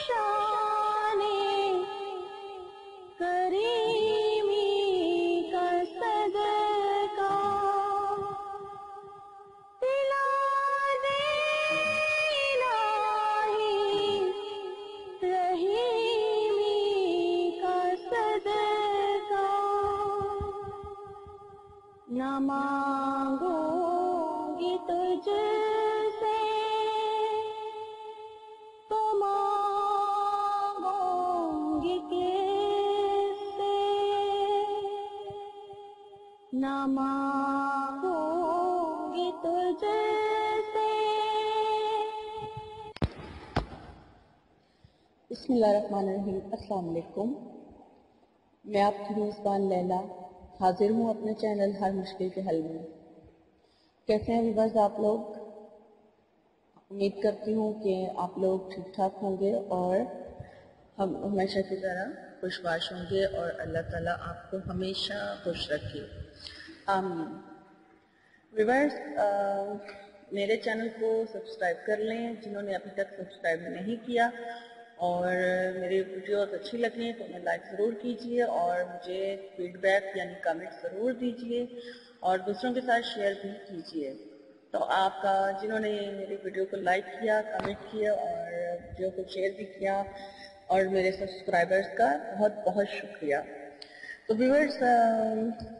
शान करीमी का सदका दिला दे इलाही रहीमी का सदका न मांगूंगी तुझसे तो मांगूंगी किससे न मांगूंगी तुझसे। बिस्मिल्लाहिर्रहमानिर्रहीम। अस्सलाम वालेकुम। मैं आपकी मेज़बान लैला हाजिर हूँ अपने चैनल हर मुश्किल के हल में। कैसे हैं व्यूअर्स आप लोग? उम्मीद करती हूँ कि आप लोग ठीक ठाक होंगे और हम हमेशा की तरह खुशबाश होंगे और अल्लाह ताला आपको हमेशा खुश रखे, आमीन। व्यूअर्स, मेरे चैनल को सब्सक्राइब कर लें जिन्होंने अभी तक सब्सक्राइब नहीं किया, और मेरी वीडियोस अच्छी लगें तो उन्हें लाइक ज़रूर कीजिए और मुझे फीडबैक यानी कमेंट ज़रूर दीजिए और दूसरों के साथ शेयर भी कीजिए। तो आपका जिन्होंने मेरी वीडियो को लाइक किया, कमेंट किया और वीडियो को शेयर भी किया, और मेरे सब्सक्राइबर्स का बहुत बहुत शुक्रिया। तो व्यूअर्स,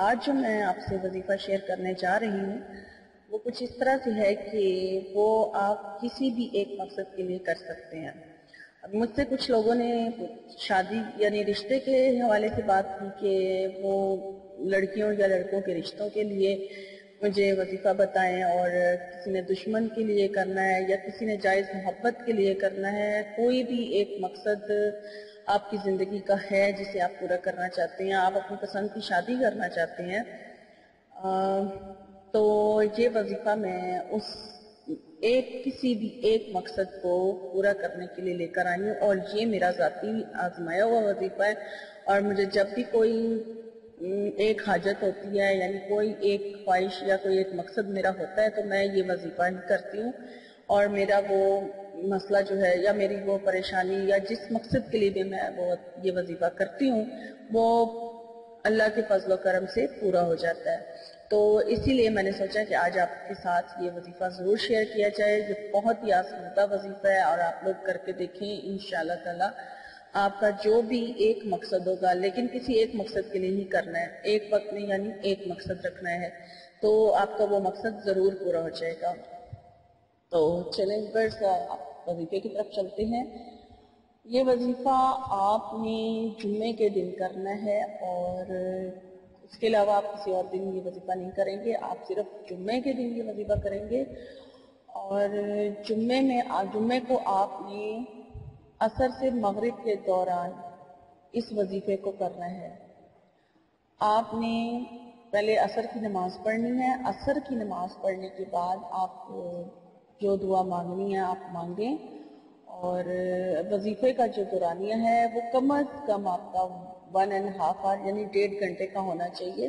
आज जो मैं आपसे वजीफ़ा शेयर करने जा रही हूँ वो कुछ इस तरह से है कि वो आप किसी भी एक मकसद के लिए कर सकते हैं। मुझसे कुछ लोगों ने शादी यानी रिश्ते के हवाले से बात की कि वो लड़कियों या लड़कों के रिश्तों के लिए मुझे वजीफ़ा बताएं, और किसी ने दुश्मन के लिए करना है या किसी ने जायज़ मोहब्बत के लिए करना है। कोई भी एक मकसद आपकी ज़िंदगी का है जिसे आप पूरा करना चाहते हैं, आप अपनी पसंद की शादी करना चाहते हैं, तो ये वजीफ़ा मैं उस किसी भी एक मकसद को पूरा करने के लिए लेकर आई हूँ, और ये मेरा ज़ाती आजमाया हुआ वजीफ़ा है। और मुझे जब भी कोई एक हाजत होती है यानी कोई एक ख्वाहिश या कोई एक मकसद मेरा होता है तो मैं ये वजीफ़ा ही करती हूँ, और मेरा वो मसला जो है या मेरी वो परेशानी या जिस मकसद के लिए भी मैं वो ये वजीफ़ा करती हूँ वो अल्लाह के फजल व करम से पूरा हो जाता है। तो इसीलिए मैंने सोचा कि आज आपके साथ ये वजीफ़ा ज़रूर शेयर किया जाए। ये बहुत ही आसमूदा वजीफ़ा है और आप लोग करके देखें, इंशाअल्लाह ताला आपका जो भी एक मकसद होगा, लेकिन किसी एक मकसद के लिए ही करना है, एक वक्त में यानी एक मकसद रखना है, तो आपका वो मकसद ज़रूर पूरा हो जाएगा। तो चलें बस वजीफ़े की तरफ चलते हैं। ये वजीफ़ा आपने जुम्मे के दिन करना है, और इसके अलावा आप किसी और दिन ये वजीफ़ा नहीं करेंगे, आप सिर्फ जुम्मे के दिन ये वजीफ़ा करेंगे। और जुम्मे को आपने असर से मगरिब के दौरान इस वजीफ़े को करना है। आपने पहले असर की नमाज पढ़नी है। असर की नमाज पढ़ने के बाद आप जो दुआ मांगनी है आप मांगें, और वजीफ़े का जो दौरानिया है वो कम अज़ कम आपका 1.5 आवर यानी 1.5 घंटे का होना चाहिए।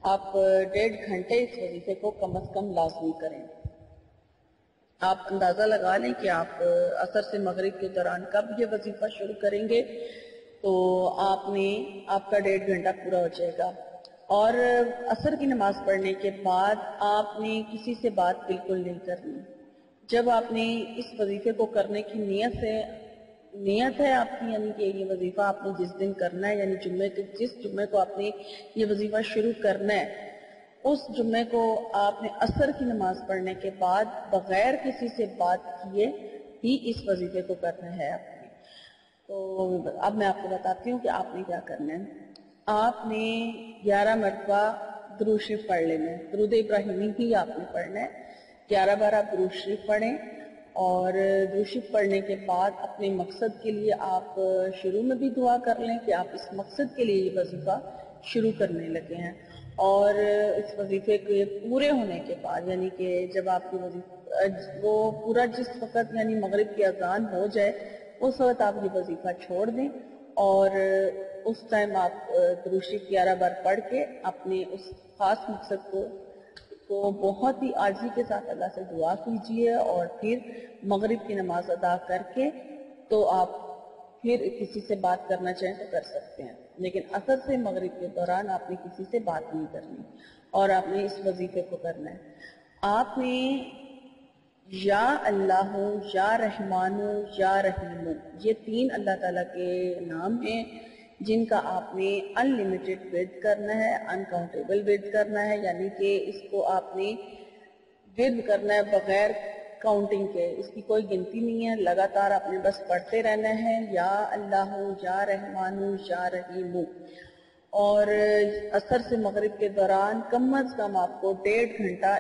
आप 1.5 घंटे इस वजीफ़े को कम अज़ कम लाज़मी करें। आप अंदाज़ा लगा लें कि आप असर से मगरिब के दौरान कब ये वजीफ़ा शुरू करेंगे, तो आपका 1.5 घंटा पूरा हो जाएगा। और असर की नमाज पढ़ने के बाद आपने किसी से बात बिल्कुल नहीं करनी। जब आपने इस वजीफ़े को करने की नियत है आपकी, यानी कि ये वजीफ़ा आपने जिस दिन करना है, यानी जिस जुम्मे को आपने ये वजीफ़ा शुरू करना है, उस जुम्मे को आपने असर की नमाज पढ़ने के बाद बगैर किसी से बात किए ही इस वजीफ़े को करना है आपने। तो अब मैं आपको बताती हूँ कि आपने क्या करना है। आपने 11 मरतबा दुरूद शरीफ पढ़ लेना है। दुरूद इब्राहिमी ही आपने पढ़ना है। 11 बार आप दुरूद शरीफ पढ़ें, और दुरूद शरीफ पढ़ने के बाद अपने मकसद के लिए आप शुरू में भी दुआ कर लें कि आप इस मकसद के लिए ये वजीफ़ा शुरू करने लगे हैं। और इस वजीफ़े के पूरे होने के बाद, यानी कि जब आपकी वो पूरा जिस वक़्त यानी मगरिब की अज़ान हो जाए उस वक़्त आप ये वजीफ़ा छोड़ दें, और उस टाइम आप दुरूद शरीफ 11 बार पढ़ के अपने उस खास मकसद को बहुत ही आजिज़ी के साथ अल्लाह से दुआ कीजिए, और फिर मगरिब की नमाज अदा करके तो आप پھر کسی سے بات کرنا چاہیں تو کر سکتے ہیں، لیکن عصر سے مغرب کے دوران آپ نے کسی سے بات نہیں کرنی اور آپ نے اس وظیفے کو کرنا ہے۔ آپ نے یا اللہ یا رحمان یا رحیم، یہ 3 اللہ تعالیٰ کے نام ہیں جن کا آپ نے انلمیٹڈ ورد کرنا ہے، انکاؤنٹیبل ورد کرنا ہے، یعنی کہ اس کو آپ نے ورد کرنا ہے بغیر کاؤنٹنگ کے، اس کی کوئی گنتی نہیں ہے، لگاتار آپ نے بس پڑھتے رہنا ہے، یا اللہ یا رحمان یا رحیم۔ اور عصر سے مغرب کے دوران کم از کم آپ کو 1.5 گھنٹہ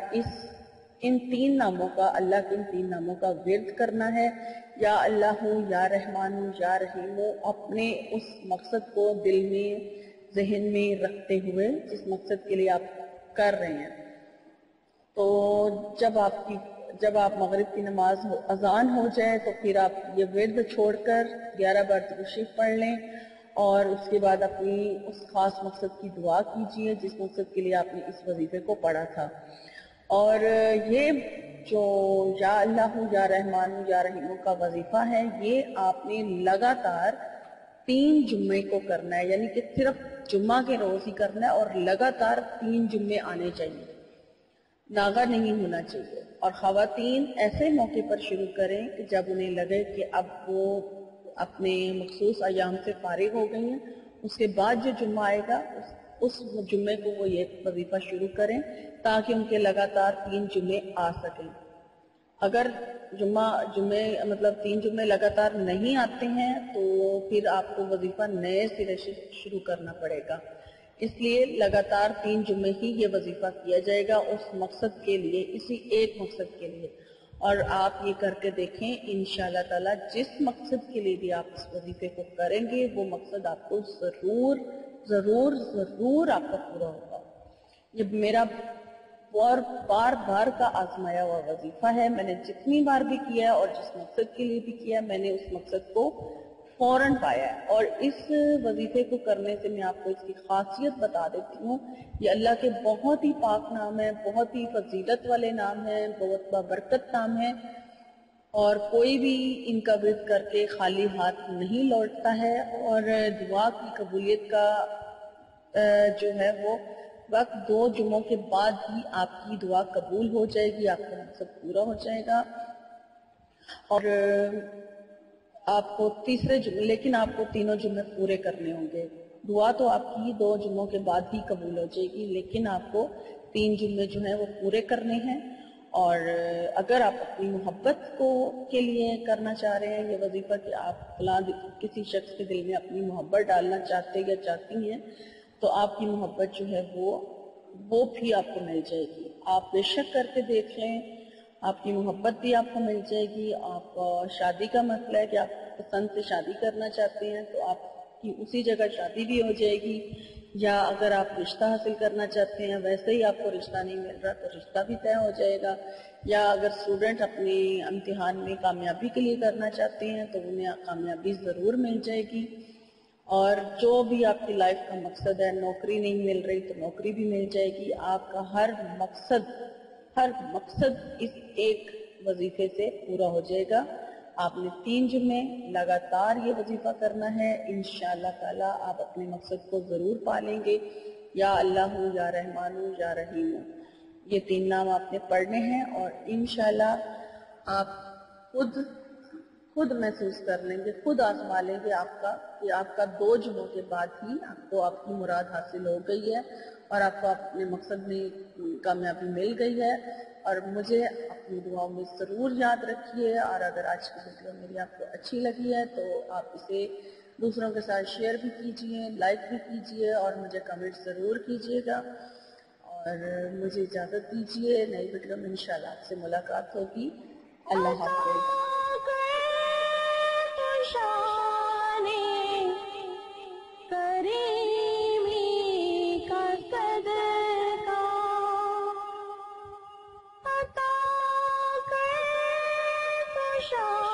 ان 3 ناموں کا، اللہ کے ان 3 ناموں کا ورد کرنا ہے، یا اللہ یا رحمان یا رحیم، اپنے اس مقصد کو دل میں ذہن میں رکھتے ہوئے جس مقصد کے لیے آپ کر رہے ہیں۔ تو جب آپ مغرب کی نماز اذان ہو جائے تو پھر آپ یہ ورد چھوڑ کر 11 بار درود شریف پڑھ لیں، اور اس کے بعد اپنی اس خاص مقصد کی دعا کیجئے جس مقصد کے لیے آپ نے اس وظیفے کو پڑھا تھا۔ اور یہ جو یا اللہ یا رحمان یا رحیم کا وظیفہ ہے، یہ آپ نے لگاتار 3 جمعے کو کرنا ہے، یعنی کہ صرف جمعہ کے روز ہی کرنا ہے، اور لگاتار 3 جمعے آنے چاہیے، ناغہ نہیں ہونا چاہیے۔ اور خواتین ایسے موقع پر شروع کریں کہ جب انہیں لگے کہ اب وہ اپنے مخصوص ایام سے فارغ ہو گئی ہیں، اس کے بعد جو جمعہ آئے گا اس جمعے کو وہ یہ وظیفہ شروع کریں تاکہ ان کے لگاتار 3 جمعے آ سکیں۔ اگر جمعے مطلب 3 جمعے لگاتار نہیں آتے ہیں تو پھر آپ کو وظیفہ نئے سرے سے شروع کرنا پڑے گا، اس لیے لگاتار 3 جمعے ہی یہ وظیفہ کیا جائے گا اس مقصد کے لیے، اسی ایک مقصد کے لیے۔ اور آپ یہ کر کے دیکھیں انشاءاللہ تعالی جس مقصد کے لیے بھی آپ اس وظیفے کو کریں گے وہ مقصد آپ کو ضرور ضرور ضرور آپ کا پورا ہوگا۔ یہ میرا بار بار کا آزمایا ہوا وظیفہ ہے، میں نے جتنی بار بھی کیا ہے اور جس مقصد کے لیے بھی کیا ہے میں نے اس مقصد کو فوراً پایا ہے۔ اور اس وظیفے کو کرنے سے میں آپ کو اس کی خاصیت بتا دیتی ہوں، یہ اللہ کے بہت ہی پاک نام ہے، بہت ہی فضیلت والے نام ہیں، بہت بابرکت نام ہے، اور کوئی بھی ان کا ورد کر کے خالی ہاتھ نہیں لوٹتا ہے، اور دعا کی قبولیت کا جو ہے وہ وقت 2 جمعوں کے بعد ہی آپ کی دعا قبول ہو جائے گی، آپ کا مقصد پورا ہو جائے گا۔ اور آپ کو تیسرے جمعے، لیکن آپ کو 3 جمعے پورے کرنے ہوں گے، دعا تو آپ کی 2 جمعوں کے بعد ہی قبول ہو جائے گی، لیکن آپ کو 3 جمعے جو ہیں وہ پورے کرنے ہیں۔ اور اگر آپ اپنی محبت کے لیے کرنا چاہ رہے ہیں یہ وظیفہ کہ آپ فلاں کسی شخص کے دل میں اپنی محبت ڈالنا چاہتے یا چاہتی ہیں تو آپ کی محبت جو ہے وہ بھی آپ کو مل جائے گی۔ آپ بے شک کر کے دیکھ لیں، آپ کی محبت بھی آپ کو مل جائے گی۔ آپ شادی کا مسئلہ ہے کہ آپ پسند سے شادی کرنا چاہتے ہیں تو آپ کی اسی جگہ شادی بھی ہو جائے گی، یا اگر آپ رشتہ حاصل کرنا چاہتے ہیں ویسے ہی آپ کو رشتہ نہیں مل رہا تو رشتہ بھی طے ہو جائے گا، یا اگر اسٹوڈنٹ اپنے امتحان میں کامیابی کے لیے کرنا چاہتے ہیں تو انہیں کامیابی ضرور مل جائے گی۔ اور جو بھی آپ کی لائف کا مقصد ہے، نوکری نہیں مل رہی تو نوکری بھی مل جائے گی، آپ کا ہر مقصد اس ایک وظیفے سے پورا ہو جائے گا۔ آپ نے 3 جمعے لگاتار یہ وظیفہ کرنا ہے، انشاءاللہ تعالی آپ اپنے مقصد کو ضرور پا لیں گے۔ یا اللہ یا رحمان یا رحیم، یہ 3 نام آپ نے پڑھنے ہیں، اور انشاءاللہ آپ خود محسوس کر لیں گے، خود آزما لیں گے کہ آپ کا 2 جمعوں کے بعد ہی آپ کو آپ کی مراد حاصل ہو گئی ہے اور آپ کو اپنے مقصد میں کامیابی مل گئی ہے۔ اور مجھے اپنی دعاؤں میں ضرور یاد رکھیے، اور اگر آج کی ویڈیو میری آپ کو اچھی لگی ہے تو آپ اسے دوسروں کے ساتھ شیئر بھی کیجئے، لائک بھی کیجئے، اور مجھے کمنٹ ضرور کیجئے گا۔ اور مجھے اجازت دیجئے، نئی ویڈیو میں انشاءاللہ آپ سے ملاقات ہوگی۔ اللہ حافظ۔ شان کریمی کا صدقہ عطا کر تو شان